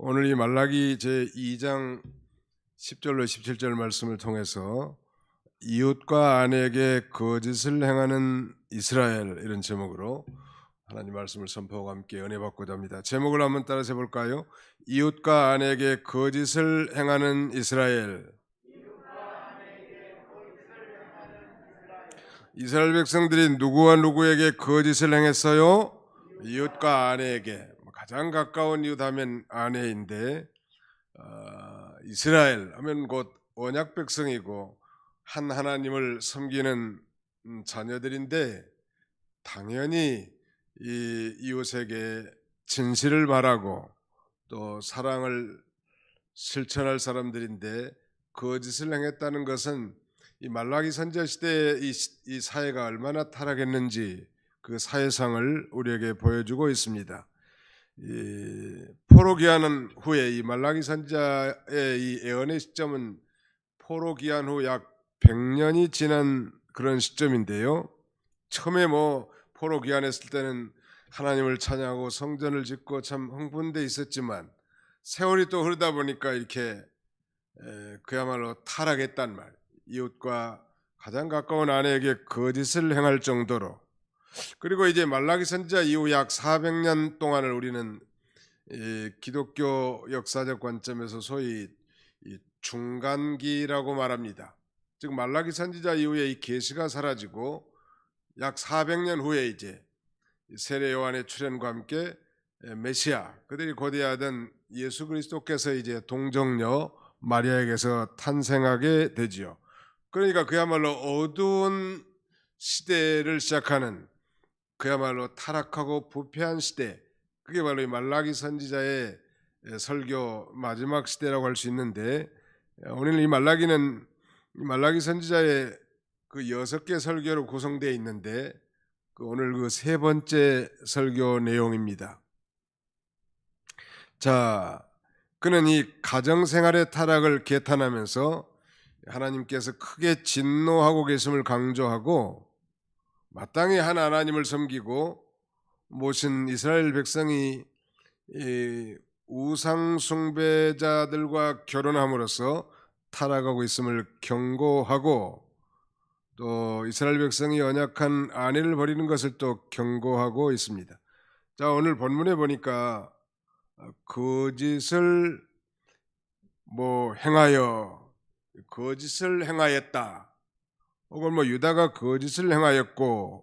오늘 이 말라기 제2장 10절로 17절 말씀을 통해서 이웃과 아내에게 거짓을 행하는 이스라엘, 이런 제목으로 하나님 말씀을 선포하고 함께 은혜 받고자 합니다. 제목을 한번 따라서 해볼까요? 이웃과 아내에게 거짓을 행하는 이스라엘. 이스라엘 백성들이 누구와 누구에게 거짓을 행했어요? 이웃과 아내에게. 가장 가까운 이웃 하면 아내인데, 이스라엘 하면 곧 언약 백성이고 한 하나님을 섬기는 자녀들인데, 당연히 이 이웃에게 진실을 바라고 또 사랑을 실천할 사람들인데, 거짓을 행했다는 것은 이 말라기 선지자 시대의 이 사회가 얼마나 타락했는지 그 사회상을 우리에게 보여주고 있습니다. 포로 귀환한 후에 이 말라기 선지자의 이 예언의 시점은 포로 귀환 후 약 100년이 지난 그런 시점인데요. 처음에 포로 귀환했을 때는 하나님을 찬양하고 성전을 짓고 참 흥분돼 있었지만, 세월이 또 흐르다 보니까 이렇게 그야말로 타락했단 말. 이웃과 가장 가까운 아내에게 거짓을 행할 정도로. 그리고 이제 말라기 선지자 이후 약 400년 동안을 우리는 이 기독교 역사적 관점에서 소위 이 중간기라고 말합니다. 즉 말라기 선지자 이후에 이 계시가 사라지고 약 400년 후에 이제 세례 요한의 출현과 함께 메시아, 그들이 고대하던 예수 그리스도께서 이제 동정녀 마리아에게서 탄생하게 되지요. 그러니까 그야말로 어두운 시대를 시작하는, 그야말로 타락하고 부패한 시대, 그게 바로 이 말라기 선지자의 설교 마지막 시대라고 할 수 있는데, 오늘 이 말라기는 말라기 선지자의 그 6개 설교로 구성되어 있는데, 오늘 그 세 번째 설교 내용입니다. 자, 그는 이 가정생활의 타락을 개탄하면서 하나님께서 크게 진노하고 계심을 강조하고, 마땅히 한 하나님을 섬기고 모신 이스라엘 백성이 이 우상 숭배자들과 결혼함으로써 타락하고 있음을 경고하고, 또 이스라엘 백성이 연약한 아내를 버리는 것을 또 경고하고 있습니다. 자, 오늘 본문에 보니까 거짓을 행하여, 거짓을 행하였다, 혹은 유다가 거짓을 행하였고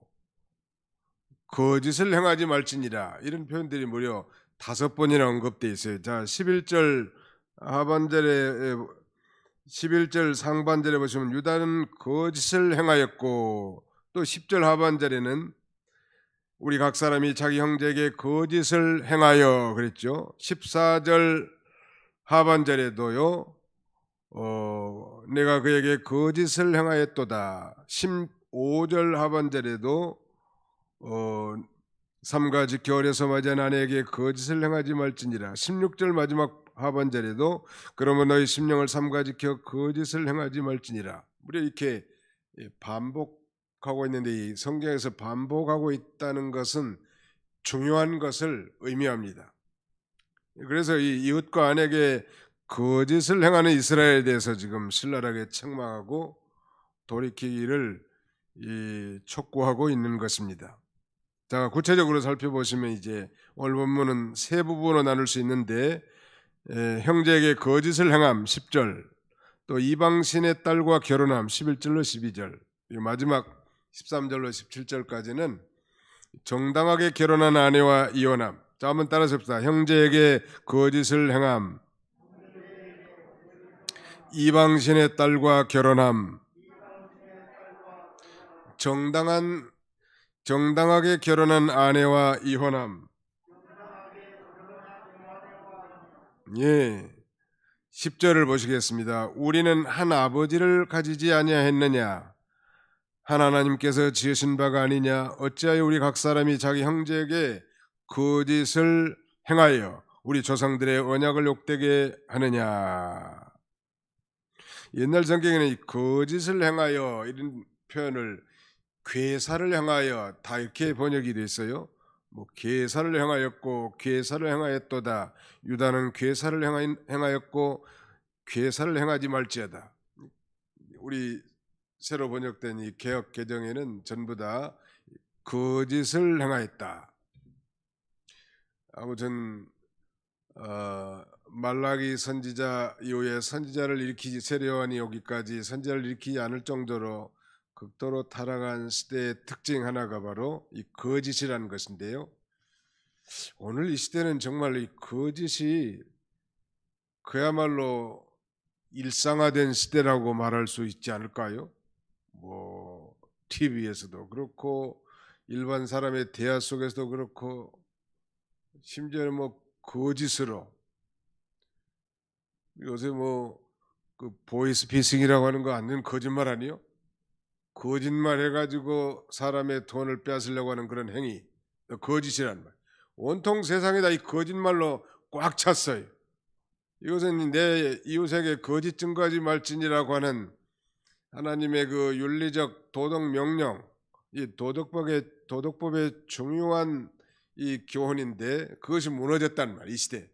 거짓을 행하지 말지니라, 이런 표현들이 무려 5번이나 언급되어 있어요. 자, 11절 하반절에 11절 상반절에 보시면 유다는 거짓을 행하였고, 또 10절 하반절에는 우리 각 사람이 자기 형제에게 거짓을 행하여 그랬죠. 14절 하반절에도요, 내가 그에게 거짓을 행하였도다. 15절 하반절에도 삼가지 겨울에서 맞이한 아내에게 거짓을 행하지 말지니라. 16절 마지막 하반절에도 그러면 너희 심령을 삼가지 켜 거짓을 행하지 말지니라. 우리 이렇게 반복하고 있는데, 이 성경에서 반복하고 있다는 것은 중요한 것을 의미합니다. 그래서 이 이웃과 아내에게 거짓을 행하는 이스라엘에 대해서 지금 신랄하게 책망하고 돌이키기를 촉구하고 있는 것입니다. 자, 구체적으로 살펴보시면 이제 오늘 본문은 세 부분으로 나눌 수 있는데, 형제에게 거짓을 행함 10절, 또 이방신의 딸과 결혼함 11절로 12절, 마지막 13절로 17절까지는 정당하게 결혼한 아내와 이혼함. 자, 한번 따라서 봅시다. 형제에게 거짓을 행함, 이방신의 딸과 결혼함, 정당하게 결혼한 아내와 이혼함. 예. 10절을 보시겠습니다. 우리는 한 아버지를 가지지 아니하였느냐? 한 하나님께서 지으신 바가 아니냐? 어찌하여 우리 각 사람이 자기 형제에게 거짓을 행하여 우리 조상들의 언약을 욕되게 하느냐? 옛날 성경에는 이 거짓을 행하여 이런 표현을 괴사를 행하여 다 이렇게 번역이 됐어요. 뭐 괴사를 행하였고 괴사를 행하였도다. 유다는 괴사를 행하였고 괴사를 행하지 말지어다. 우리 새로 번역된 이 개역 개정에는 전부 다 거짓을 행하였다. 아무튼 말라기 선지자 이후에 선지자를 일으키지 세례요한이 오기까지 선지자를 일으키지 않을 정도로 극도로 타락한 시대의 특징 하나가 바로 이 거짓이라는 것인데요. 오늘 이 시대는 정말 이 거짓이 그야말로 일상화된 시대라고 말할 수 있지 않을까요? 뭐 TV에서도 그렇고 일반 사람의 대화 속에서도 그렇고 심지어는 뭐 거짓으로 요새 뭐 그 보이스피싱이라고 하는 거 완전 거짓말 아니요? 거짓말 해가지고 사람의 돈을 빼앗으려고 하는 그런 행위, 거짓이란 말. 온통 세상에 다 이 거짓말로 꽉 찼어요. 이것은 내 이웃에게 거짓 증거하지 말지니라고 하는 하나님의 그 윤리적 도덕 명령, 이 도덕법의 중요한 이 교훈인데 그것이 무너졌단 말, 이 시대.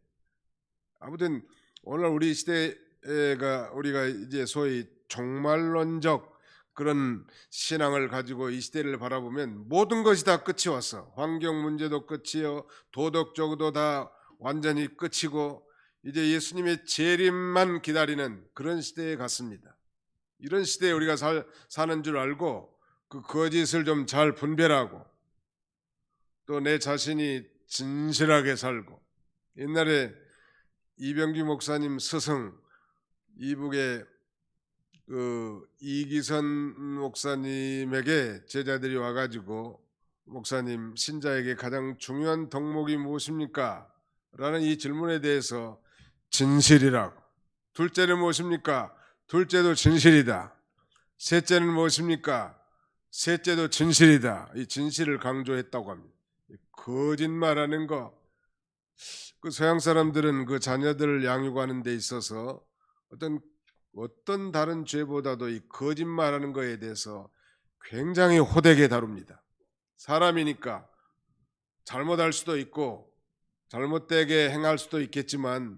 아무튼 오늘 우리 시대가 우리가 이제 소위 종말론적 그런 신앙을 가지고 이 시대를 바라보면 모든 것이 다 끝이 왔어. 환경 문제도 끝이요, 도덕적으로도 다 완전히 끝이고 이제 예수님의 재림만 기다리는 그런 시대에 갔습니다. 이런 시대에 우리가 사는 줄 알고 그 거짓을 좀 잘 분별하고 또 내 자신이 진실하게 살고, 옛날에 이병규 목사님 스승 이북의 그 이기선 목사님에게 제자들이 와가지고 목사님, 신자에게 가장 중요한 덕목이 무엇입니까? 라는 이 질문에 대해서 진실이라고. 둘째는 무엇입니까? 둘째도 진실이다. 셋째는 무엇입니까? 셋째도 진실이다. 이 진실을 강조했다고 합니다. 거짓말하는 거, 그 서양 사람들은 그 자녀들을 양육하는 데 있어서 어떤 다른 죄보다도 이 거짓말하는 거에 대해서 굉장히 호되게 다룹니다. 사람이니까 잘못할 수도 있고 잘못되게 행할 수도 있겠지만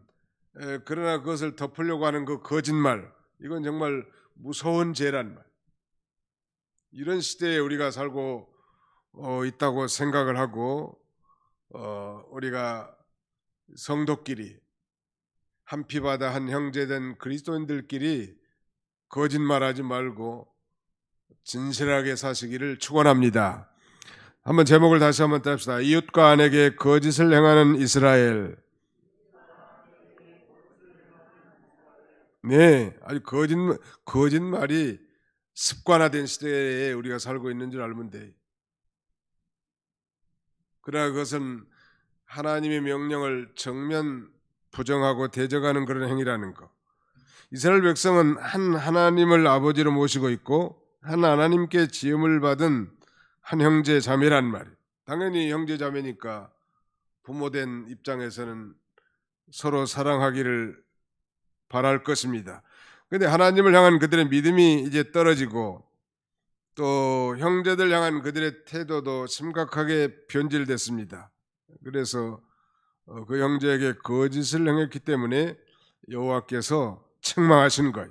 그러나 그것을 덮으려고 하는 그 거짓말, 이건 정말 무서운 죄란 말. 이런 시대에 우리가 살고 있다고 생각을 하고 우리가 성도끼리 한 피바다 한 형제된 그리스도인들끼리 거짓말하지 말고 진실하게 사시기를 축원합니다. 한번 제목을 다시 한번 뗍시다. 이웃과 아내에게 거짓을 행하는 이스라엘. 네, 아주 거짓말이 습관화된 시대에 우리가 살고 있는 줄 알면 돼. 그러나 그것은 하나님의 명령을 정면 부정하고 대적하는 그런 행위라는 것. 이스라엘 백성은 한 하나님을 아버지로 모시고 있고 한 하나님께 지음을 받은 한 형제 자매란 말이에요. 당연히 형제 자매니까 부모된 입장에서는 서로 사랑하기를 바랄 것입니다. 그런데 하나님을 향한 그들의 믿음이 이제 떨어지고 또 형제들 향한 그들의 태도도 심각하게 변질됐습니다. 그래서 그 형제에게 거짓을 행했기 때문에 여호와께서 책망하신 거예요.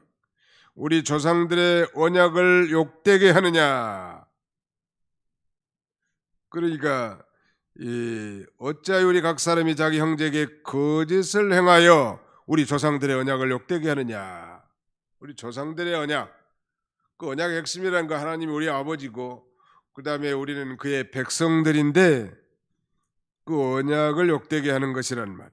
우리 조상들의 언약을 욕되게 하느냐. 그러니까 어찌하여 우리 각 사람이 자기 형제에게 거짓을 행하여 우리 조상들의 언약을 욕되게 하느냐. 우리 조상들의 언약, 그 언약의 핵심이라는 거 하나님이 우리 아버지고 그 다음에 우리는 그의 백성들인데 그 언약을 욕되게 하는 것이란 말이에요.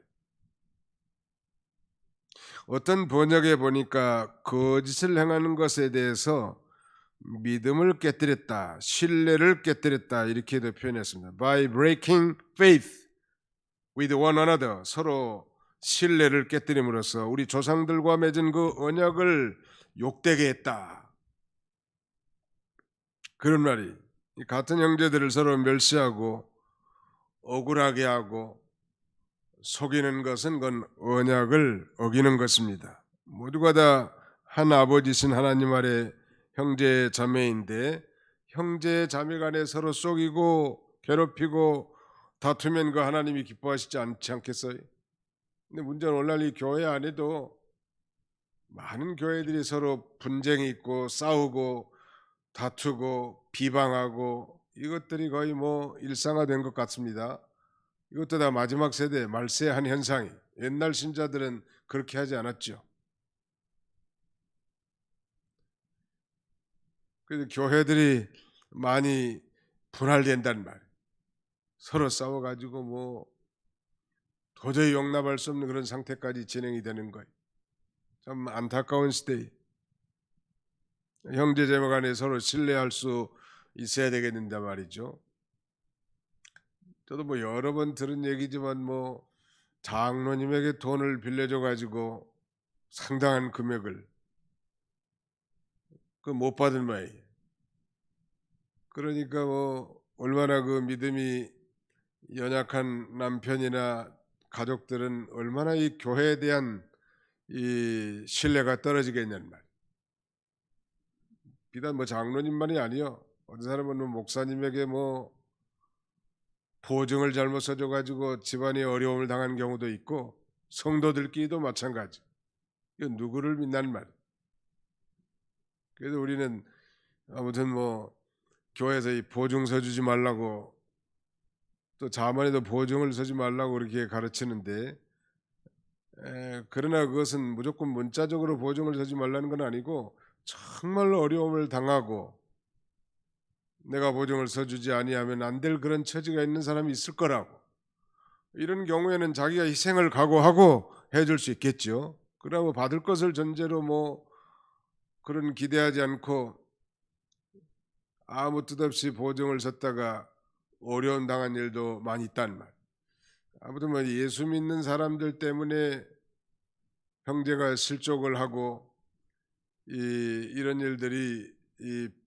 어떤 번역에 보니까 거짓을 행하는 것에 대해서 믿음을 깨뜨렸다, 신뢰를 깨뜨렸다 이렇게도 표현했습니다. By breaking faith with one another, 서로 신뢰를 깨뜨림으로써 우리 조상들과 맺은 그 언약을 욕되게 했다. 그런 말이, 같은 형제들을 서로 멸시하고 억울하게 하고 속이는 것은 그건 언약을 어기는 것입니다. 모두가 다 한 아버지신 하나님 아래 형제 자매인데 형제 자매 간에 서로 속이고 괴롭히고 다투면 그 하나님이 기뻐하시지 않지 않겠어요? 근데 문제는 오늘날 이 교회 안에도 많은 교회들이 서로 분쟁이 있고 싸우고 다투고 비방하고 이것들이 거의 뭐 일상화된 것 같습니다. 이것도 다 마지막 세대 말세한 현상이. 옛날 신자들은 그렇게 하지 않았죠. 그래서 교회들이 많이 분할된단 말이에요. 서로 싸워가지고 뭐 도저히 용납할 수 없는 그런 상태까지 진행이 되는 거예요. 참 안타까운 시대에 형제자매 간에 서로 신뢰할 수 있어야 되겠는데 말이죠. 저도 뭐 여러 번 들은 얘기지만 뭐 장로님에게 돈을 빌려줘 가지고 상당한 금액을 그 못 받은 모양이에요. 그러니까 뭐 얼마나 그 믿음이 연약한 남편이나 가족들은 얼마나 이 교회에 대한 이 신뢰가 떨어지겠냐는 말. 비단 뭐 장로님만이 아니요. 어떤 사람은 뭐 목사님에게 뭐 보증을 잘못 써줘 가지고 집안이 어려움을 당한 경우도 있고 성도들끼리도 마찬가지. 이건 누구를 믿는 말. 그래서 우리는 아무튼 뭐 교회에서 이 보증서 주지 말라고 또 자문에도 보증을 서지 말라고 그렇게 가르치는데 그러나 그것은 무조건 문자적으로 보증을 서지 말라는 건 아니고 정말 어려움을 당하고 내가 보증을 서주지 아니하면 안 될 그런 처지가 있는 사람이 있을 거라고. 이런 경우에는 자기가 희생을 각오하고 해줄 수 있겠죠. 그러고 받을 것을 전제로 뭐 그런 기대하지 않고 아무 뜻 없이 보증을 섰다가 어려움 당한 일도 많이 있단 말. 아무튼 뭐 예수 믿는 사람들 때문에 형제가 실족을 하고 이런 일들이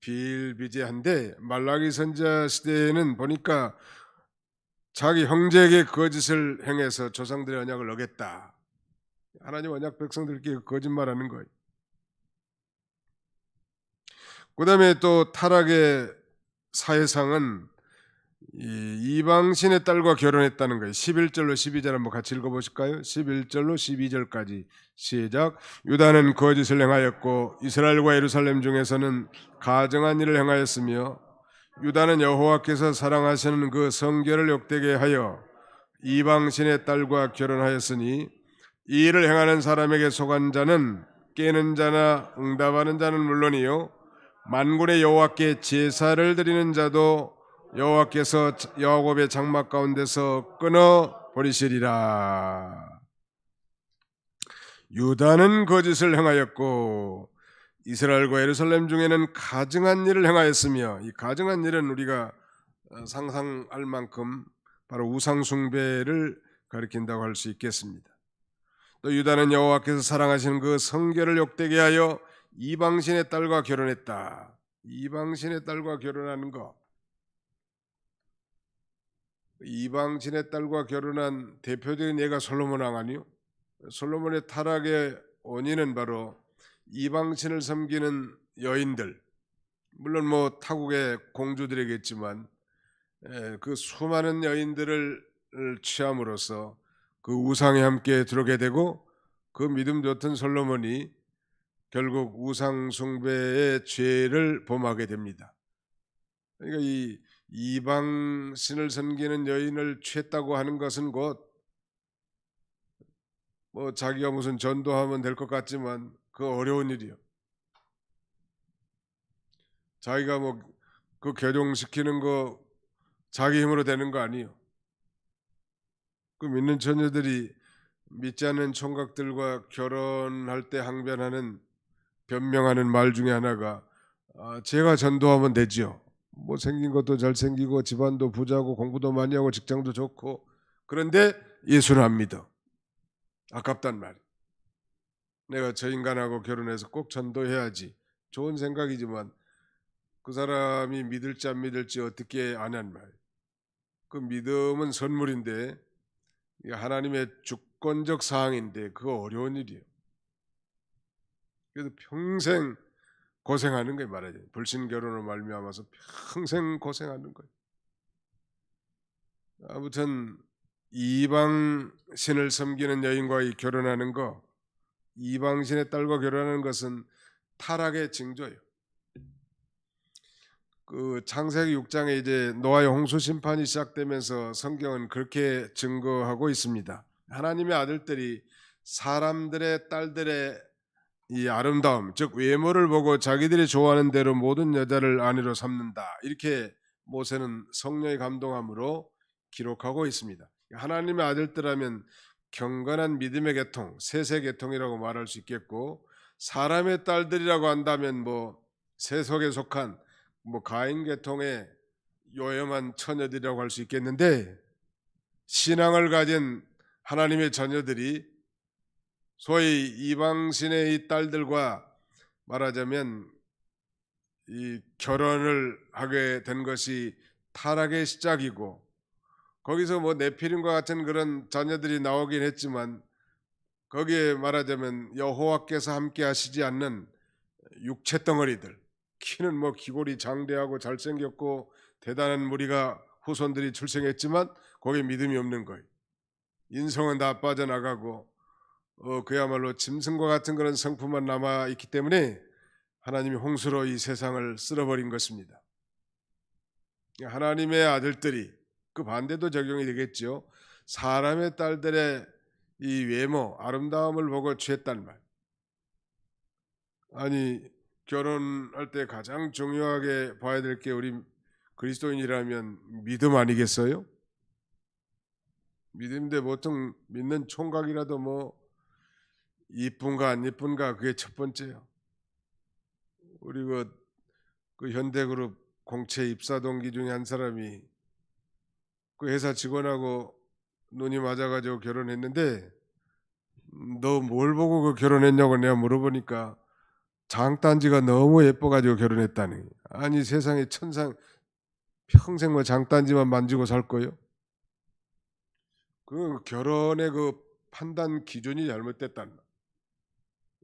비일비재한데 말라기 선지자 시대에는 보니까 자기 형제에게 거짓을 행해서 조상들의 언약을 어겼다. 하나님 언약 백성들끼리 거짓말하는 거예요. 그다음에 또 타락의 사회상은 이방신의 딸과 결혼했다는 거예요. 11절로 12절 한번 같이 읽어보실까요? 11절로 12절까지 시작. 유다는 거짓을 행하였고 이스라엘과 예루살렘 중에서는 가증한 일을 행하였으며 유다는 여호와께서 사랑하시는 그 성결을 욕되게 하여 이방신의 딸과 결혼하였으니 이 일을 행하는 사람에게 속한 자는 깨는 자나 응답하는 자는 물론이요 만군의 여호와께 제사를 드리는 자도 여호와께서 야곱의 장막 가운데서 끊어 버리시리라. 유다는 거짓을 행하였고 이스라엘과 예루살렘 중에는 가증한 일을 행하였으며 이 가증한 일은 우리가 상상할 만큼 바로 우상 숭배를 가리킨다고 할 수 있겠습니다. 또 유다는 여호와께서 사랑하시는 그 성결을 욕되게 하여 이방신의 딸과 결혼했다. 이방신의 딸과 결혼하는 거. 이방신의 딸과 결혼한 대표적인 예가 솔로몬 왕 아니요? 솔로몬의 타락의 원인은 바로 이방신을 섬기는 여인들, 물론 뭐 타국의 공주들이겠지만 그 수많은 여인들을 취함으로써 그 우상에 함께 들어오게 되고 그 믿음 좋던 솔로몬이 결국 우상 숭배의 죄를 범하게 됩니다. 그러니까 이 이방 신을 섬기는 여인을 취했다고 하는 것은 곧 뭐 자기가 무슨 전도하면 될 것 같지만 그 어려운 일이요. 자기가 뭐 그 교종시키는 거 자기 힘으로 되는 거 아니요. 그 믿는 처녀들이 믿지 않는 총각들과 결혼할 때 항변하는 변명하는 말 중에 하나가 제가 전도하면 되지요. 뭐 생긴 것도 잘생기고 집안도 부자고 공부도 많이 하고 직장도 좋고 그런데 예수는 안 믿어. 아깝단 말이에요. 내가 저 인간하고 결혼해서 꼭 전도해야지. 좋은 생각이지만 그 사람이 믿을지 안 믿을지 어떻게 아냔 말이에요. 그 믿음은 선물인데 하나님의 주권적 사항인데 그거 어려운 일이에요. 그래서 평생 고생하는 거예요. 말하자면 불신 결혼을 말미암아서 평생 고생하는 거예요. 아무튼 이방신을 섬기는 여인과 결혼하는 거, 이방신의 딸과 결혼하는 것은 타락의 징조예요. 그 창세기 6장에 이제 노아의 홍수 심판이 시작되면서 성경은 그렇게 증거하고 있습니다. 하나님의 아들들이 사람들의 딸들의 이 아름다움, 즉 외모를 보고 자기들이 좋아하는 대로 모든 여자를 아내로 삼는다. 이렇게 모세는 성령의 감동함으로 기록하고 있습니다. 하나님의 아들들하면 경건한 믿음의 계통, 세세 계통이라고 말할 수 있겠고, 사람의 딸들이라고 한다면 뭐 세속에 속한 뭐 가인 계통의 요염한 처녀들이라고 할 수 있겠는데, 신앙을 가진 하나님의 자녀들이 소위 이방신의 이 딸들과 말하자면 이 결혼을 하게 된 것이 타락의 시작이고, 거기서 뭐 네피림과 같은 그런 자녀들이 나오긴 했지만, 거기에 말하자면 여호와께서 함께 하시지 않는 육체 덩어리들, 키는 뭐 기골이 장대하고 잘생겼고 대단한 무리가 후손들이 출생했지만 거기에 믿음이 없는 거예요. 인성은 다 빠져나가고 그야말로 짐승과 같은 그런 성품만 남아 있기 때문에 하나님이 홍수로 이 세상을 쓸어버린 것입니다. 하나님의 아들들이, 그 반대도 적용이 되겠죠. 사람의 딸들의 이 외모, 아름다움을 보고 취했단 말. 아니, 결혼할 때 가장 중요하게 봐야 될 게 우리 그리스도인이라면 믿음 아니겠어요? 믿음인데 보통 믿는 총각이라도 뭐 이쁜가 안 이쁜가 그게 첫 번째요. 우리 그 현대그룹 공채 입사 동기 중에 한 사람이 그 회사 직원하고 눈이 맞아가지고 결혼했는데, 너 뭘 보고 그 결혼했냐고 내가 물어보니까 장단지가 너무 예뻐가지고 결혼했다니. 아니 세상에 천상 평생 뭐 장단지만 만지고 살 거요? 그 결혼의 그 판단 기준이 잘못됐단 말.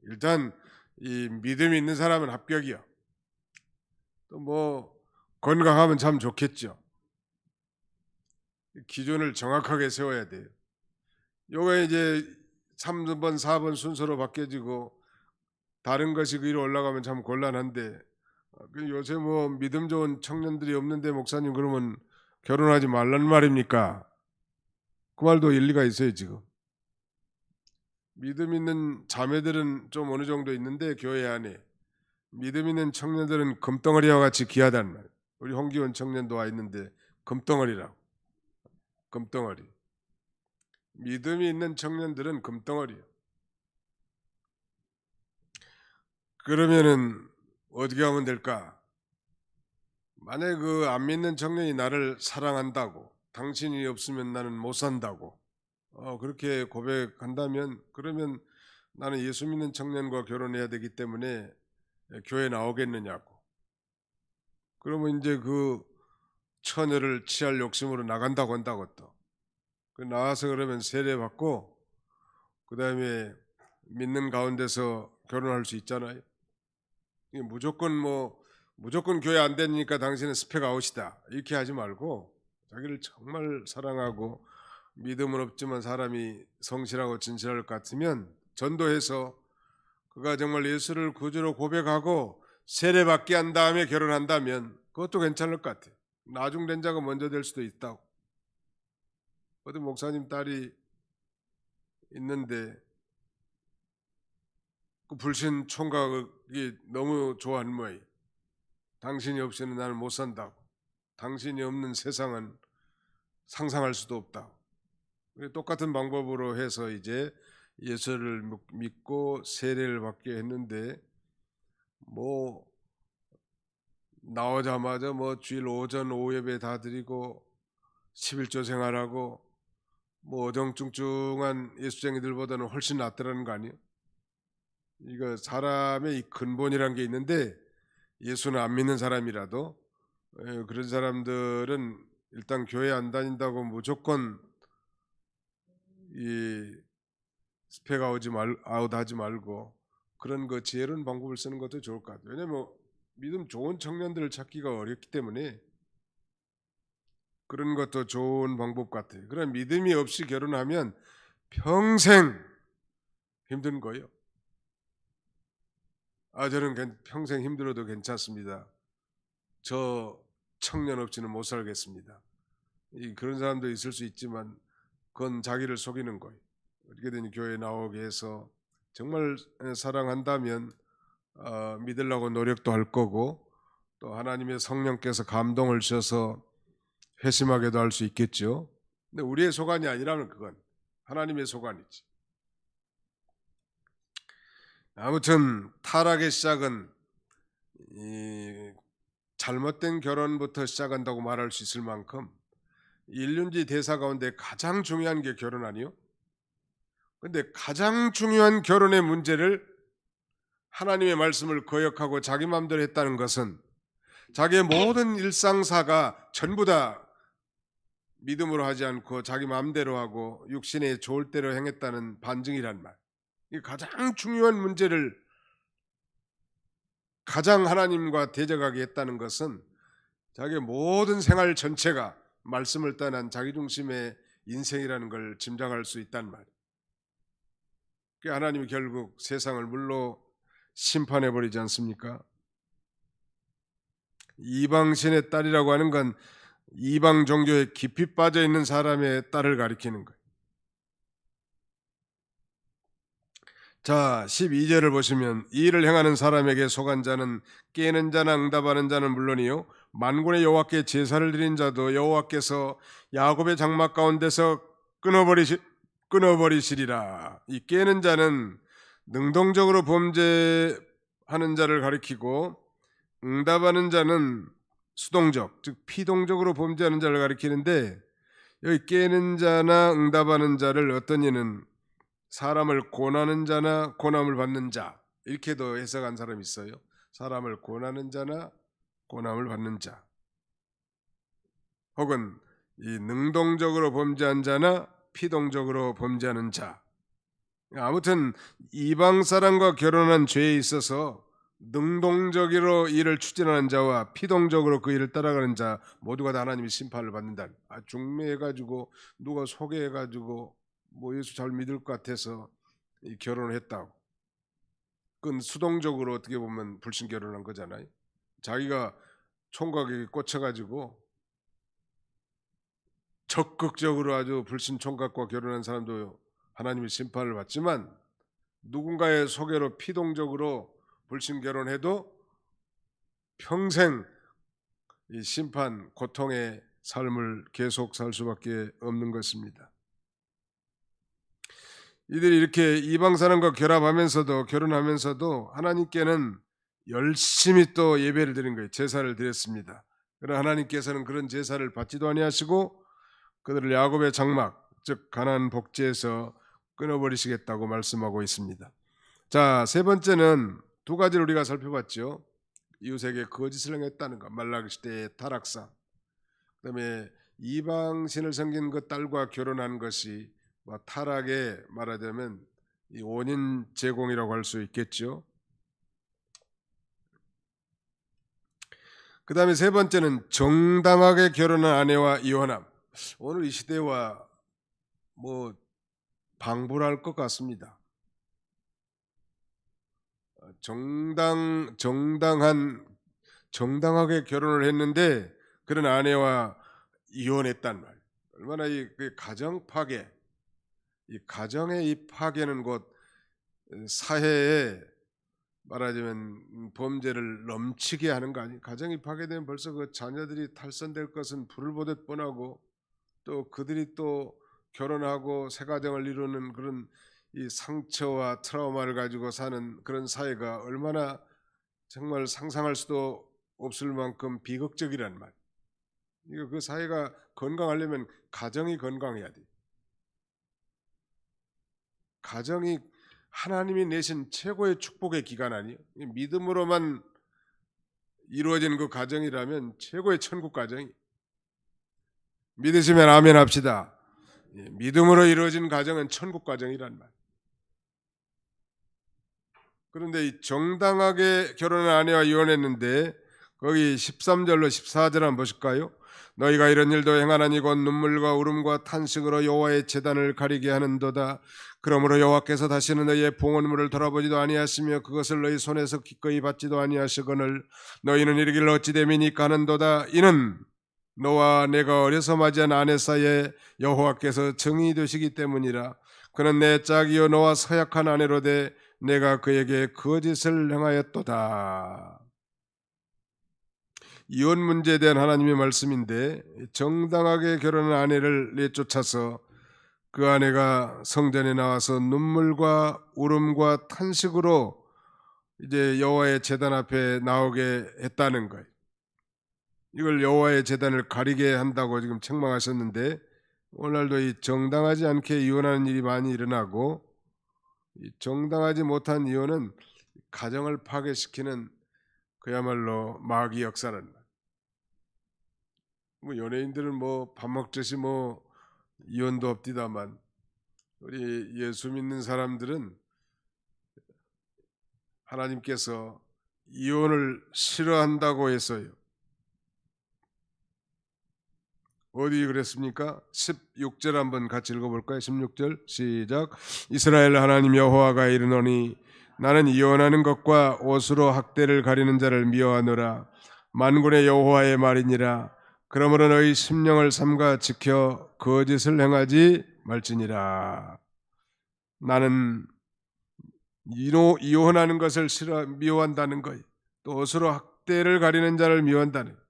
일단 이 믿음이 있는 사람은 합격이요. 또 뭐 건강하면 참 좋겠죠. 기준을 정확하게 세워야 돼요. 요게 이제 3번, 4번 순서로 바뀌어지고 다른 것이 그 위로 올라가면 참 곤란한데, 요새 뭐 믿음 좋은 청년들이 없는데 목사님 그러면 결혼하지 말란 말입니까? 그 말도 일리가 있어요. 지금 믿음 있는 자매들은 좀 어느 정도 있는데 교회 안에 믿음 있는 청년들은 금덩어리와 같이 귀하단 말. 우리 홍기원 청년도 와 있는데 금덩어리라고. 금덩어리. 믿음이 있는 청년들은 금덩어리요. 그러면은 어떻게 하면 될까? 만약 그 안 믿는 청년이 나를 사랑한다고, 당신이 없으면 나는 못 산다고 그렇게 고백한다면, 그러면 나는 예수 믿는 청년과 결혼해야 되기 때문에 교회 나오겠느냐고. 그러면 이제 그 처녀를 취할 욕심으로 나간다고 한다고 또. 나와서 그러면 세례 받고 그 다음에 믿는 가운데서 결혼할 수 있잖아요. 이게 무조건 교회 안 되니까 당신은 스펙 아웃이다 이렇게 하지 말고, 자기를 정말 사랑하고 믿음은 없지만 사람이 성실하고 진실할 것 같으면 전도해서 그가 정말 예수를 구주로 고백하고 세례받게 한 다음에 결혼한다면 그것도 괜찮을 것 같아요. 나중된 자가 먼저 될 수도 있다고. 어떤 목사님 딸이 있는데 그 불신 총각이 너무 좋아하는 모양이에요. 당신이 없이는 나는 못 산다고. 당신이 없는 세상은 상상할 수도 없다고. 똑같은 방법으로 해서 이제 예수를 믿고 세례를 받게 했는데, 뭐 나오자마자 뭐 주일 오전 오후 예배 다 드리고 11조 생활하고 뭐 어정뚱뚱한 예수쟁이들보다는 훨씬 낫더라는 거 아니에요? 이거 사람의 이 근본이란 게 있는데, 예수는 안 믿는 사람이라도 그런 사람들은 일단 교회 안 다닌다고 무조건 이 스펙 아웃하지 말고 그런 거 지혜로운 방법을 쓰는 것도 좋을 것 같아요. 왜냐하면 믿음 좋은 청년들을 찾기가 어렵기 때문에 그런 것도 좋은 방법 같아요. 그런 믿음이 없이 결혼하면 평생 힘든 거예요. 저는 평생 힘들어도 괜찮습니다. 저 청년 없이는 못 살겠습니다. 그런 사람도 있을 수 있지만 그건 자기를 속이는 거예요. 어떻게든 교회 나오게 해서 정말 사랑한다면 믿으려고 노력도 할 거고 또 하나님의 성령께서 감동을 주셔서 회심하게도 할 수 있겠죠. 근데 우리의 소관이 아니라면 그건 하나님의 소관이지. 아무튼 타락의 시작은 이 잘못된 결혼부터 시작한다고 말할 수 있을 만큼 일륜지 대사 가운데 가장 중요한 게 결혼 아니요? 근데 가장 중요한 결혼의 문제를 하나님의 말씀을 거역하고 자기 마음대로 했다는 것은 자기의 모든 일상사가 전부 다 믿음으로 하지 않고 자기 마음대로 하고 육신의 좋을 대로 행했다는 반증이란 말. 이 가장 중요한 문제를 가장 하나님과 대적하게 했다는 것은 자기의 모든 생활 전체가 말씀을 떠난 자기 중심의 인생이라는 걸 짐작할 수 있단 말이에요. 하나님이 결국 세상을 물로 심판해 버리지 않습니까? 이방신의 딸이라고 하는 건 이방 종교에 깊이 빠져 있는 사람의 딸을 가리키는 거예요. 자, 12절을 보시면 이 일을 행하는 사람에게 속한 자는 깨는 자나 응답하는 자는 물론이요 만군의 여호와께 제사를 드린 자도 여호와께서 야곱의 장막 가운데서 끊어버리시리라. 이 깨는 자는 능동적으로 범죄하는 자를 가리키고 응답하는 자는 수동적, 즉 피동적으로 범죄하는 자를 가리키는데 여기 깨는 자나 응답하는 자를 어떤 이는 사람을 권하는 자나 권함을 받는 자 이렇게도 해석한 사람이 있어요. 사람을 권하는 자나 권함을 받는 자 혹은 이 능동적으로 범죄한 자나 피동적으로 범죄하는 자. 아무튼 이방 사람과 결혼한 죄에 있어서 능동적으로 일을 추진하는 자와 피동적으로 그 일을 따라가는 자 모두가 다 하나님의 심판을 받는다. 중매해가지고 누가 소개해가지고 뭐 예수 잘 믿을 것 같아서 결혼을 했다고. 그건 수동적으로 어떻게 보면 불신 결혼한 거잖아요. 자기가 총각에게 꽂혀가지고 적극적으로 아주 불신 총각과 결혼한 사람도 하나님의 심판을 받지만 누군가의 소개로 피동적으로 불신 결혼해도 평생 이 심판, 고통의 삶을 계속 살 수밖에 없는 것입니다. 이들이 이렇게 이방 사람과 결혼하면서도 하나님께는 열심히 또 예배를 드린 거예요. 제사를 드렸습니다. 그러나 하나님께서는 그런 제사를 받지도 아니하시고 그들을 야곱의 장막, 즉 가나안 복지에서 끊어버리시겠다고 말씀하고 있습니다. 자, 세 번째는 두 가지를 우리가 살펴봤죠. 이웃에게 거짓을 행했다는 것, 말라기 시대의 타락사. 그다음에 이방신을 섬긴 그 딸과 결혼한 것이 타락의 말하자면 이 원인 제공이라고 할 수 있겠죠. 그 다음에 세 번째는 정당하게 결혼한 아내와 이혼함. 오늘 이 시대와 방불할 것 같습니다. 정당하게 결혼을 했는데 그런 아내와 이혼했단 말. 얼마나 이 가정 파괴, 이 가정의 이 파괴는 곧 사회에 말하자면 범죄를 넘치게 하는 거 아니에요? 가정이 파괴되면 벌써 그 자녀들이 탈선될 것은 불을 보듯 뻔하고 또 그들이 또 결혼하고 새 가정을 이루는 그런 이 상처와 트라우마를 가지고 사는 그런 사회가 얼마나 정말 상상할 수도 없을 만큼 비극적이란 말. 이거 그 사회가 건강하려면 가정이 건강해야 돼. 가정이 하나님이 내신 최고의 축복의 기간 아니에요? 믿음으로만 이루어진 그 가정이라면 최고의 천국 가정이. 믿으시면 아멘 합시다. 믿음으로 이루어진 가정은 천국 가정이란 말. 그런데 이 정당하게 결혼한 아내와 이혼했는데 거기 13절로 14절 한번 보실까요? 너희가 이런 일도 행하나니 곧 눈물과 울음과 탄식으로 여호와의 제단을 가리게 하는도다. 그러므로 여호와께서 다시는 너희의 봉헌물을 돌아보지도 아니하시며 그것을 너희 손에서 기꺼이 받지도 아니하시거늘 너희는 이르기를 어찌 됨이니까 하는도다. 이는 너와 내가 어려서 맞이한 아내 사이에 여호와께서 정이 되시기 때문이라. 그는 내 짝이요 너와 서약한 아내로되 내가 그에게 거짓을 행하였도다. 이혼 문제에 대한 하나님의 말씀인데, 정당하게 결혼한 아내를 내쫓아서 그 아내가 성전에 나와서 눈물과 울음과 탄식으로 이제 여호와의 제단 앞에 나오게 했다는 거예요. 이걸 여호와의 제단을 가리게 한다고 지금 책망하셨는데, 오늘날도 이 정당하지 않게 이혼하는 일이 많이 일어나고, 이 정당하지 못한 이혼은 가정을 파괴시키는 그야말로 마귀 역사는, 뭐 연예인들은 뭐 밥 먹듯이 뭐 이혼도 없디다만, 우리 예수 믿는 사람들은 하나님께서 이혼을 싫어한다고 했어요. 어디 그랬습니까? 16절 한번 같이 읽어볼까요? 16절 시작. 이스라엘 하나님 여호와가 이르노니 나는 이혼하는 것과 옷으로 학대를 가리는 자를 미워하노라. 만군의 여호와의 말이니라. 그러므로 너희 심령을 삼가 지켜 거짓을 행하지 말지니라. 나는 이혼하는 것을 미워한다는 거예요. 또 옷으로 학대를 가리는 자를 미워한다는 거예요.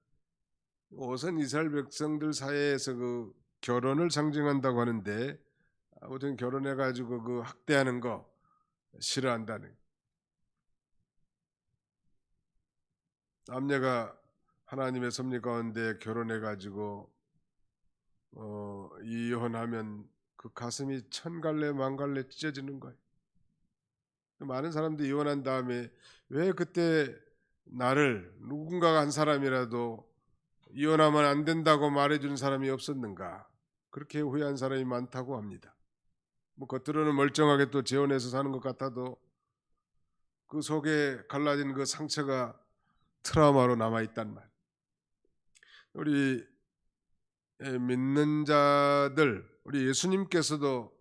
옷은 이스라엘 백성들 사이에서 그 결혼을 상징한다고 하는데, 아무튼 결혼해가지고 그 학대하는 거 싫어한다는 거예요. 남녀가 하나님의 섭리 가운데 결혼해가지고 이혼하면 그 가슴이 천갈래 만갈래 찢어지는 거예요. 많은 사람들이 이혼한 다음에 왜 그때 나를 누군가가 한 사람이라도 이혼하면 안 된다고 말해준 사람이 없었는가, 그렇게 후회한 사람이 많다고 합니다. 뭐 겉으로는 멀쩡하게 또 재혼해서 사는 것 같아도 그 속에 갈라진 그 상처가 트라우마로 남아있단 말. 우리 믿는 자들, 우리 예수님께서도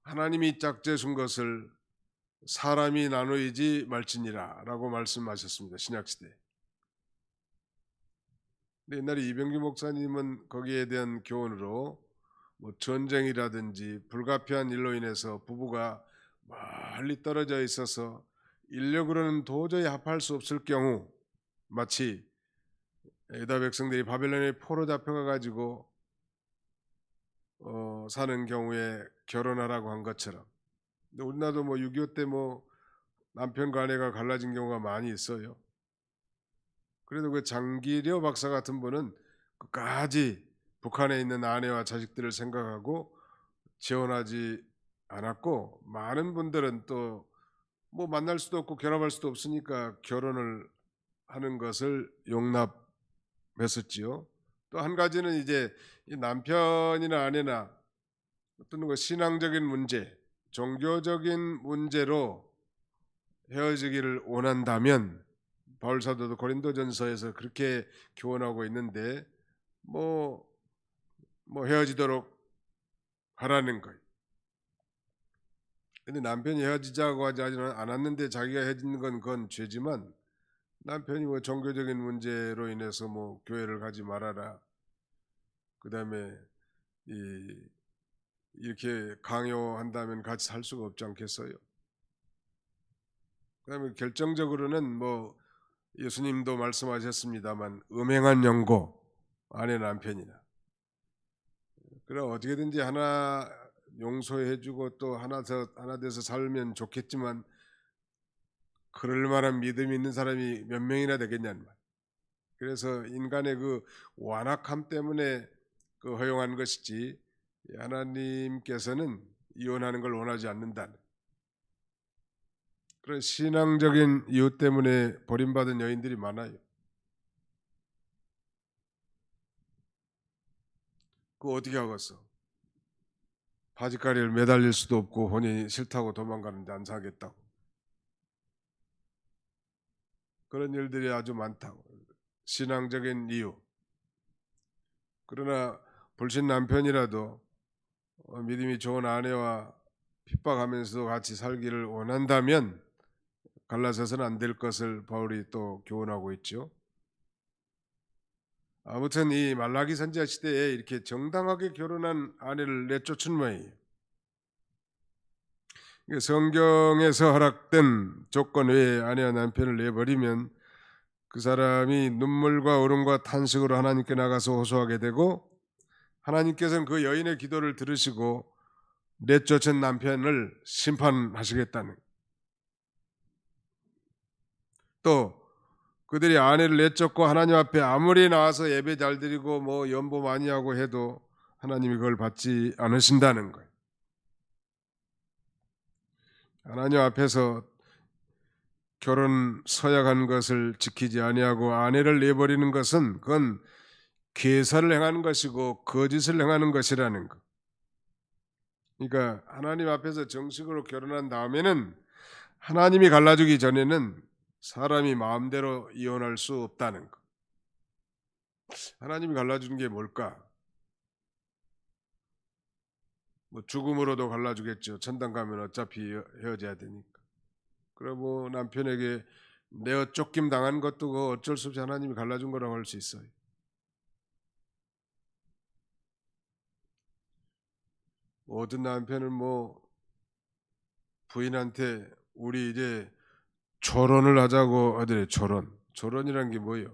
하나님이 짝재준 것을 사람이 나누이지 말지니라 라고 말씀하셨습니다. 신약시대. 근데 옛날에 이병규 목사님은 거기에 대한 교훈으로 뭐 전쟁이라든지 불가피한 일로 인해서 부부가 멀리 떨어져 있어서 인력으로는 도저히 합할 수 없을 경우, 마치 유다 백성들이 바벨론에 포로 잡혀가 가지고 사는 경우에 결혼하라고 한 것처럼. 근데 우리나라도 뭐 6.25 때 뭐 남편과 아내가 갈라진 경우가 많이 있어요. 그래도 그 장기려 박사 같은 분은 끝까지 북한에 있는 아내와 자식들을 생각하고 재혼하지 않았고, 많은 분들은 또 뭐 만날 수도 없고 결합할 수도 없으니까 결혼을 하는 것을 용납했었지요. 또 한 가지는 이제 이 남편이나 아내나 어떤 그 신앙적인 문제, 종교적인 문제로 헤어지기를 원한다면 바울 사도도 고린도전서에서 그렇게 교훈하고 있는데, 뭐 헤어지도록 하라는 거예요. 근데 남편이 헤어지자고 하지 않았는데 자기가 헤어지는 건 그건 죄지만, 남편이 뭐 종교적인 문제로 인해서 뭐 교회를 가지 말아라, 그다음에 이렇게 강요한다면 같이 살 수가 없지 않겠어요? 그다음에 결정적으로는 뭐 예수님도 말씀하셨습니다만 음행한 영고, 아내 남편이나, 그래 어떻게든지 하나 용서해주고 또 하나 돼서 살면 좋겠지만 그럴 만한 믿음이 있는 사람이 몇 명이나 되겠냐는 말. 그래서 인간의 그 완악함 때문에 그 허용한 것이지, 하나님께서는 이혼하는 걸 원하지 않는다는 그런 신앙적인 이유 때문에 버림받은 여인들이 많아요. 그거 어떻게 하겠어? 바지가리를 매달릴 수도 없고 혼이 싫다고 도망가는데 안 사겠다고. 그런 일들이 아주 많다고. 신앙적인 이유. 그러나 불신 남편이라도 믿음이 좋은 아내와 핍박하면서도 같이 살기를 원한다면 갈라서서는 안 될 것을 바울이 또 교훈하고 있죠. 아무튼 이 말라기 선지자 시대에 이렇게 정당하게 결혼한 아내를 내쫓은 모양이에요. 성경에서 허락된 조건 외에 아내와 남편을 내버리면 그 사람이 눈물과 울음과 탄식으로 하나님께 나가서 호소하게 되고, 하나님께서는 그 여인의 기도를 들으시고 내쫓은 남편을 심판하시겠다는, 또 그들이 아내를 내쫓고 하나님 앞에 아무리 나와서 예배 잘 드리고 뭐 연보 많이 하고 해도 하나님이 그걸 받지 않으신다는 거예요. 하나님 앞에서 결혼 서약한 것을 지키지 아니하고 아내를 내버리는 것은 그건 괴사를 행하는 것이고 거짓을 행하는 것이라는 것. 그러니까 하나님 앞에서 정식으로 결혼한 다음에는 하나님이 갈라주기 전에는 사람이 마음대로 이혼할 수 없다는 것. 하나님이 갈라주는 게 뭘까? 뭐 죽음으로도 갈라주겠죠. 천당 가면 어차피 헤어져야 되니까. 그리고 남편에게 내어 쫓김 당한 것도 그 어쩔 수 없이 하나님이 갈라준 거라고 할 수 있어요. 모든 남편은 뭐 부인한테 우리 이제 졸혼을 하자고 하더래. 졸혼이란 게 뭐예요?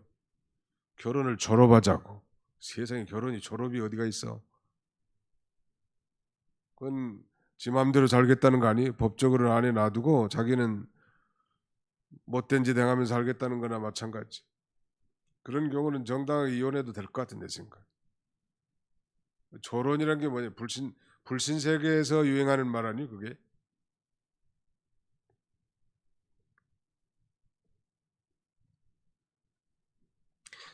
결혼을 졸업하자고. 세상에 결혼이 졸업이 어디가 있어? 그건 지 마음대로 살겠다는 거 아니에요? 법적으로 안에 놔두고 자기는 못된 짓 행하면서 살겠다는 거나 마찬가지. 그런 경우는 정당하게 이혼해도 될 것 같은데 생각. 졸혼이란 게 뭐냐? 불신 세계에서 유행하는 말 아니 그게?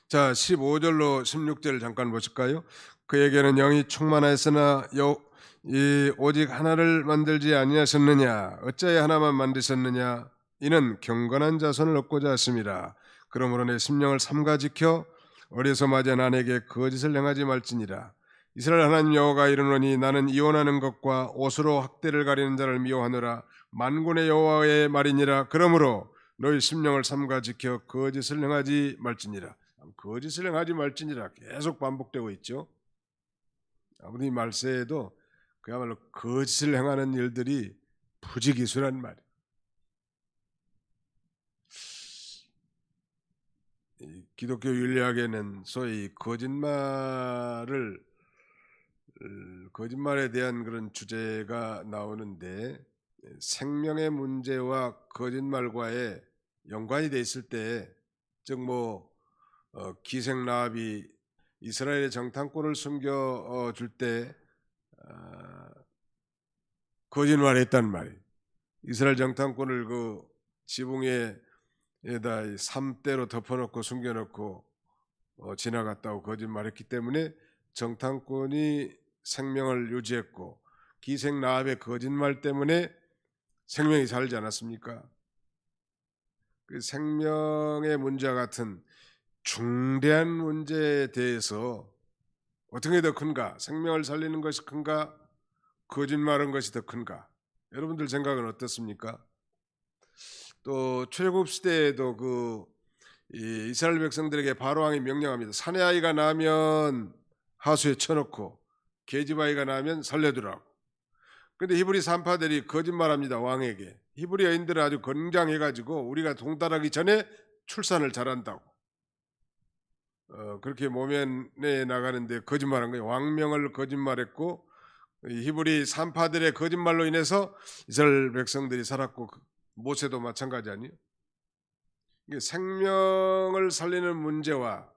자, 15절로 16절 잠깐 보실까요? 그에게는 영이 충만하였으나 오직 하나를 만들지 아니하셨느냐? 어찌하여 하나만 만드셨느냐? 이는 경건한 자손을 얻고자 하심이라. 그러므로 내 심령을 삼가 지켜 어려서 맞은 아내에게 거짓을 행하지 말지니라. 이스라엘 하나님 여호와가 이르노니 나는 이혼하는 것과 옷으로 학대를 가리는 자를 미워하노라. 만군의 여호와의 말이니라. 그러므로 너희 심령을 삼가 지켜 거짓을 행하지 말지니라. 거짓을 행하지 말지니라 계속 반복되고 있죠. 아무리 말세에도 그야말로 거짓을 행하는 일들이 부지기수란 말이에요. 기독교 윤리학에는 소위 거짓말에 대한 그런 주제가 나오는데, 생명의 문제와 거짓말과의 연관이 돼 있을 때, 즉 기생 라합이 이스라엘의 정탐꾼을 숨겨 줄 때 거짓말했단 말이에요. 이스라엘 정탐꾼을 그 지붕에다 삼대로 덮어놓고 숨겨놓고 지나갔다고 거짓말했기 때문에 정탐꾼이 생명을 유지했고, 기생 라합의 거짓말 때문에 생명이 살지 않았습니까? 그 생명의 문제와 같은 중대한 문제에 대해서 어떻게 더 큰가? 생명을 살리는 것이 큰가? 거짓말한 것이 더 큰가? 여러분들 생각은 어떻습니까? 또 출애굽 시대에도 이스라엘 백성들에게 바로 왕이 명령합니다. 사내 아이가 나면 하수에 쳐놓고 계집 아이가 나면 살려두라고. 근데 히브리 산파들이 거짓말합니다. 왕에게. 히브리 여인들은 아주 건장해가지고 우리가 동달하기 전에 출산을 잘한다고 그렇게 모면에 나가는데 거짓말한 거예요. 왕명을 거짓말했고, 히브리 산파들의 거짓말로 인해서 이스라엘 백성들이 살았고, 모세도 마찬가지 아니에요? 생명을 살리는 문제와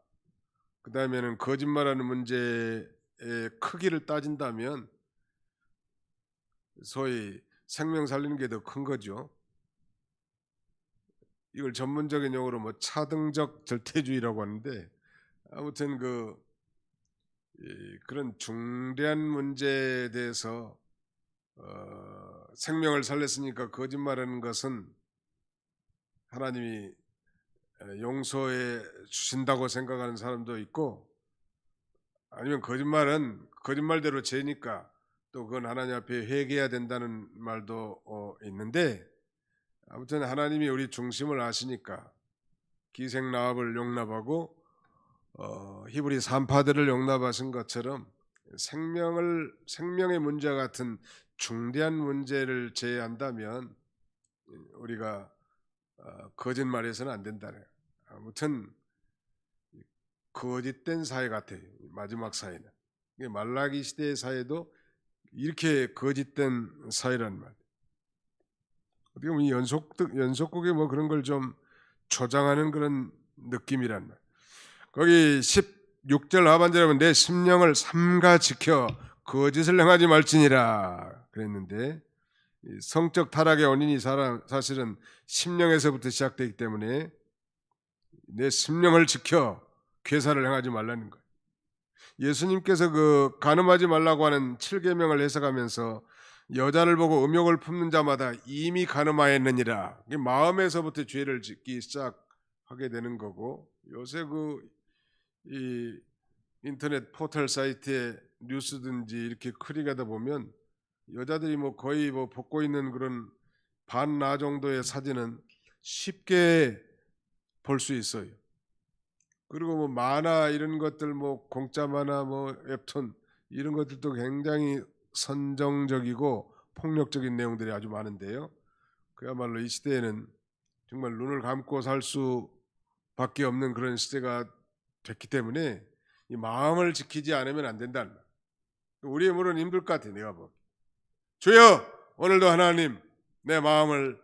그 다음에는 거짓말하는 문제의 크기를 따진다면 소위 생명 살리는 게 더 큰 거죠. 이걸 전문적인 용어로 차등적 절대주의라고 하는데, 아무튼 그런 중대한 문제에 대해서 생명을 살렸으니까 거짓말하는 것은 하나님이 용서해 주신다고 생각하는 사람도 있고, 아니면 거짓말은 거짓말대로 죄니까 또 그건 하나님 앞에 회개해야 된다는 말도 있는데, 아무튼 하나님이 우리 중심을 아시니까 기생 라합을 용납하고 히브리 산파들을 용납하신 것처럼 생명의 문제 같은 중대한 문제를 제외한다면 우리가 거짓말해서는 안 된다네. 아무튼 거짓된 사회 같아요. 마지막 사회는. 말라기 시대의 사회도 이렇게 거짓된 사회란 말이에요. 어떻게 보면 연속곡에 뭐 그런 걸 좀 조장하는 그런 느낌이란 말. 거기 16절 하반절에 보면 내 심령을 삼가 지켜 거짓을 행하지 말지니라 그랬는데, 성적 타락의 원인이 사실은 심령에서부터 시작되기 때문에 내 심령을 지켜 괴사를 행하지 말라는 거예요. 예수님께서 그 간음하지 말라고 하는 7계명을 해석하면서 여자를 보고 음욕을 품는 자마다 이미 간음하였느니라. 마음에서부터 죄를 짓기 시작하게 되는 거고, 요새 이 인터넷 포털 사이트에 뉴스든지 이렇게 클릭하다 보면 여자들이 뭐 거의 뭐 벗고 있는 그런 반나 정도의 사진은 쉽게 볼 수 있어요. 그리고 뭐 만화 이런 것들, 뭐 공짜 만화, 뭐 웹툰 이런 것들도 굉장히 선정적이고 폭력적인 내용들이 아주 많은데요. 그야말로 이 시대에는 정말 눈을 감고 살 수밖에 없는 그런 시대가 됐기 때문에 이 마음을 지키지 않으면 안 된다는 거예요. 우리의 물은 힘들 것 같아요. 내가 뭐 주여 오늘도 하나님 내 마음을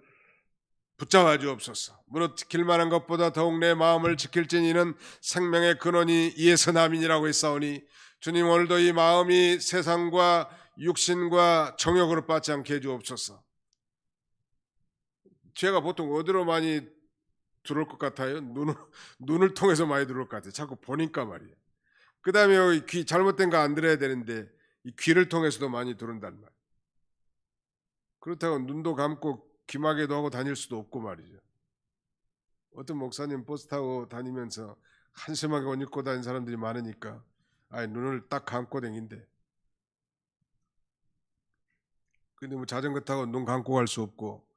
붙잡아 주옵소서. 무릇 지킬 만한 것보다 더욱 내 마음을 지킬지니 이는 생명의 근원이 이에서 남이니라고 했사오니, 주님 오늘도 이 마음이 세상과 육신과 정욕으로 빠지 않게 해주옵소서. 죄가 보통 어디로 많이 들어올 것 같아요? 눈을 통해서 많이 들어올 것 같아요. 자꾸 보니까 말이에요. 그 다음에 귀 잘못된 거 안 들어야 되는데 이 귀를 통해서도 많이 들어온단 말이에요. 그렇다고 눈도 감고 귀마개도 하고 다닐 수도 없고 말이죠. 어떤 목사님 버스 타고 다니면서 한심하게 옷 입고 다니는 사람들이 많으니까 눈을 딱 감고 다닌대. 근데 뭐 자전거 타고 눈 감고 갈 수 없고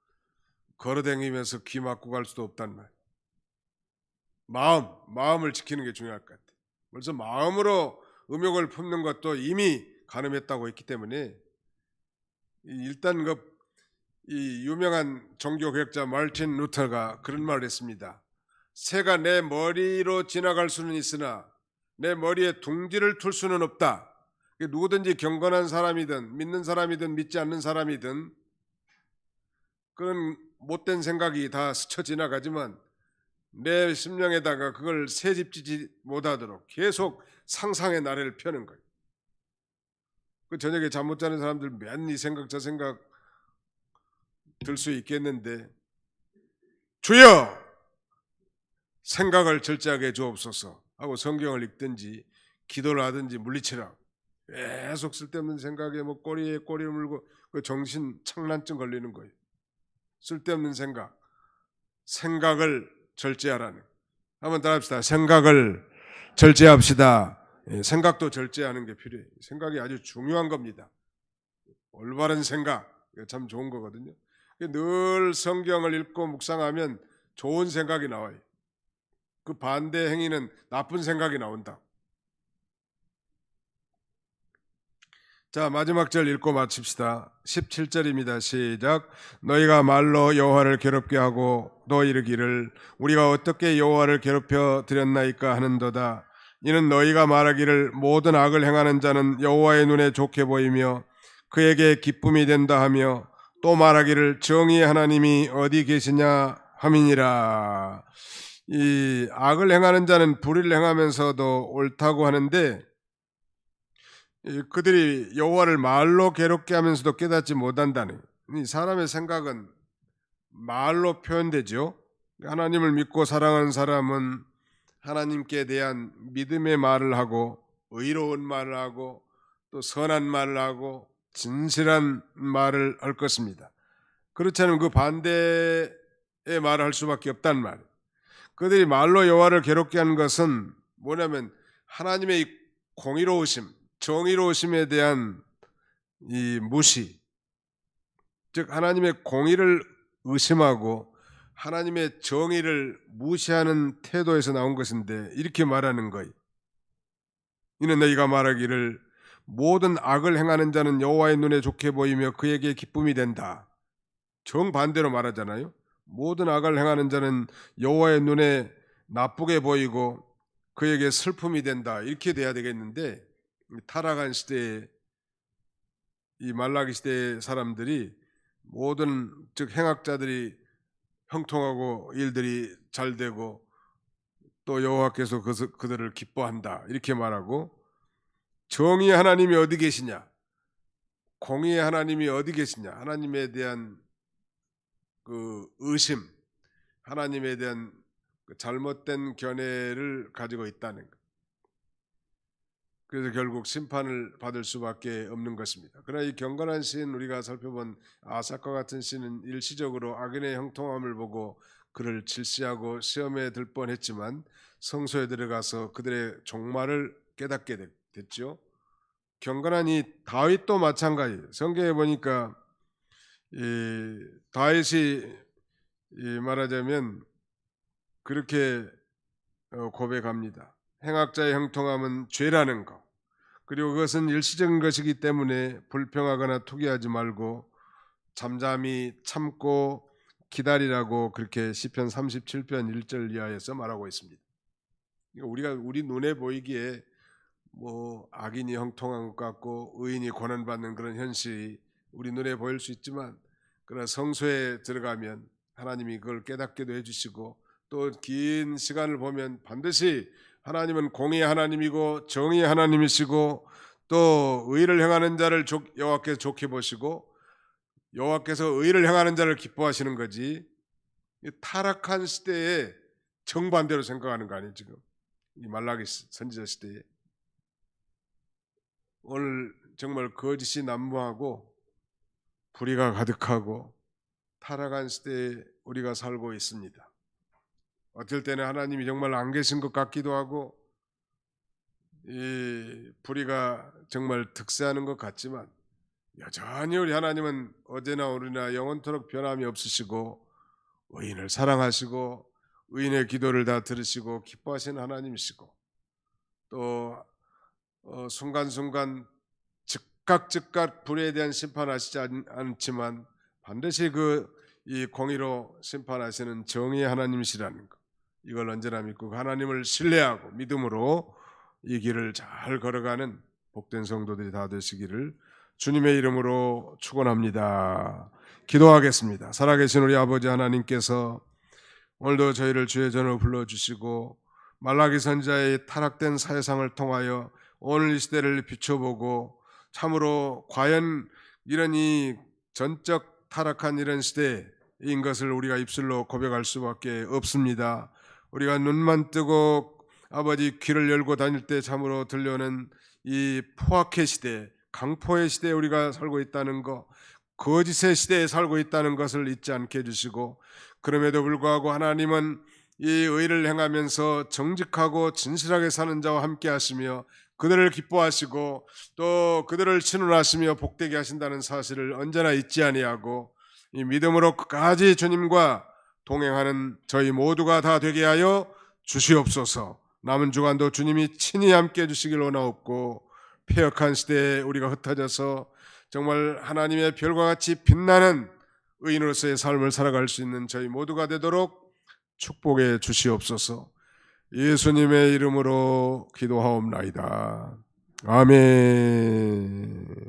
걸어 다니면서 귀 막고 갈 수도 없단 말. 마음을 지키는 게 중요할 것 같아. 벌써 마음으로 음욕을 품는 것도 이미 간음했다고 했기 때문에, 일단 이 유명한 종교개혁자 마르틴 루터가 그런 말을 했습니다. 새가 내 머리로 지나갈 수는 있으나 내 머리에 둥지를 둘 수는 없다. 누구든지 경건한 사람이든 믿는 사람이든 믿지 않는 사람이든 그런 못된 생각이 다 스쳐 지나가지만 내 심령에다가 그걸 새집지지 못하도록 계속 상상의 나래를 펴는 거예요. 그 저녁에 잠 못 자는 사람들 맨 이 생각 저 생각 들 수 있겠는데, 주여 생각을 절제하게 주옵소서 하고 성경을 읽든지 기도를 하든지 물리치라. 계속 쓸데없는 생각에 뭐 꼬리에 꼬리를 물고 그 정신 착란증 걸리는 거예요. 쓸데없는 생각을 절제하라는. 한번 따라합시다. 생각을 절제합시다. 생각도 절제하는 게 필요해요. 생각이 아주 중요한 겁니다. 올바른 생각, 참 좋은 거거든요. 늘 성경을 읽고 묵상하면 좋은 생각이 나와요. 그 반대 행위는 나쁜 생각이 나온다. 자, 마지막 절 읽고 마칩시다. 17절입니다. 시작. 너희가 말로 여호와를 괴롭게 하고 또 이르기를 우리가 어떻게 여호와를 괴롭혀 드렸나이까 하는도다. 이는 너희가 말하기를 모든 악을 행하는 자는 여호와의 눈에 좋게 보이며 그에게 기쁨이 된다 하며, 또 말하기를 정의의 하나님이 어디 계시냐 함이니라. 이 악을 행하는 자는 불의를 행하면서도 옳다고 하는데, 그들이 여호와를 말로 괴롭게 하면서도 깨닫지 못한다는, 이 사람의 생각은 말로 표현되죠. 하나님을 믿고 사랑하는 사람은 하나님께 대한 믿음의 말을 하고 의로운 말을 하고 또 선한 말을 하고 진실한 말을 할 것입니다. 그렇지 않으면 그 반대의 말을 할 수밖에 없단 말이에요. 그들이 말로 여호와를 괴롭게 하는 것은 뭐냐면 하나님의 공의로우심, 정의로우심에 대한 이 무시, 즉 하나님의 공의를 의심하고 하나님의 정의를 무시하는 태도에서 나온 것인데, 이렇게 말하는 거예요. 이는 너희가 말하기를 모든 악을 행하는 자는 여호와의 눈에 좋게 보이며 그에게 기쁨이 된다. 정반대로 말하잖아요. 모든 악을 행하는 자는 여호와의 눈에 나쁘게 보이고 그에게 슬픔이 된다. 이렇게 돼야 되겠는데, 타락한 시대에 이 말라기 시대의 사람들이 모든 즉 행악자들이 형통하고 일들이 잘 되고 또 여호와께서 그들을 기뻐한다. 이렇게 말하고, 정의의 하나님이 어디 계시냐? 공의의 하나님이 어디 계시냐? 하나님에 대한 그 의심, 하나님에 대한 그 잘못된 견해를 가지고 있다는 것. 그래서 결국 심판을 받을 수밖에 없는 것입니다. 그러나 이 경건한 시인, 우리가 살펴본 아삭과 같은 시인은 일시적으로 악인의 형통함을 보고 그를 질시하고 시험에 들 뻔했지만 성소에 들어가서 그들의 종말을 깨닫게 됐죠. 경건한 이 다윗도 마찬가지예요. 성경에 보니까 이 다윗이 말하자면 그렇게 고백합니다. 행악자의 형통함은 죄라는 것, 그리고 그것은 일시적인 것이기 때문에 불평하거나 투기하지 말고 잠잠히 참고 기다리라고 그렇게 시편 37편 1절 이하에서 말하고 있습니다. 우리 눈에 보이기에 뭐 악인이 형통한 것 같고 의인이 고난받는 그런 현실이 우리 눈에 보일 수 있지만, 그러나 성소에 들어가면 하나님이 그걸 깨닫게도 해주시고 또 긴 시간을 보면 반드시 하나님은 공의의 하나님이고 정의의 하나님이시고 또 의를 행하는 자를 여호와께서 좋게 보시고 여호와께서 의를 행하는 자를 기뻐하시는 거지, 타락한 시대에 정반대로 생각하는 거 아니에요. 지금 이 말라기 선지자 시대에 오늘 정말 거짓이 난무하고 불의가 가득하고 타락한 시대에 우리가 살고 있습니다. 어떨 때는 하나님이 정말 안 계신 것 같기도 하고 이 불의가 정말 득세하는 것 같지만, 여전히 우리 하나님은 어제나 오늘이나 영원토록 변함이 없으시고 의인을 사랑하시고 의인의 기도를 다 들으시고 기뻐하시는 하나님이시고, 또 순간순간 즉각 불의에 대한 심판하시지 않지만 반드시 이 공의로 심판하시는 정의의 하나님이시라는 것, 이걸 언제나 믿고 하나님을 신뢰하고 믿음으로 이 길을 잘 걸어가는 복된 성도들이 다 되시기를 주님의 이름으로 축원합니다. 기도하겠습니다. 살아계신 우리 아버지 하나님께서 오늘도 저희를 주의 전으로 불러주시고 말라기 선지자의 타락된 사회상을 통하여 오늘 이 시대를 비춰보고 참으로 과연 이런 이 전적 타락한 이런 시대인 것을 우리가 입술로 고백할 수밖에 없습니다. 우리가 눈만 뜨고 아버지 귀를 열고 다닐 때 참으로 들려오는 이 포악의 시대, 강포의 시대에 우리가 살고 있다는 것, 거짓의 시대에 살고 있다는 것을 잊지 않게 해주시고, 그럼에도 불구하고 하나님은 이 의를 행하면서 정직하고 진실하게 사는 자와 함께 하시며 그들을 기뻐하시고 또 그들을 친언하시며 복되게 하신다는 사실을 언제나 잊지 아니하고 이 믿음으로 끝까지 주님과 동행하는 저희 모두가 다 되게 하여 주시옵소서. 남은 주간도 주님이 친히 함께 해주시길 원하옵고, 폐역한 시대에 우리가 흩어져서 정말 하나님의 별과 같이 빛나는 의인으로서의 삶을 살아갈 수 있는 저희 모두가 되도록 축복해 주시옵소서. 예수님의 이름으로 기도하옵나이다. 아멘.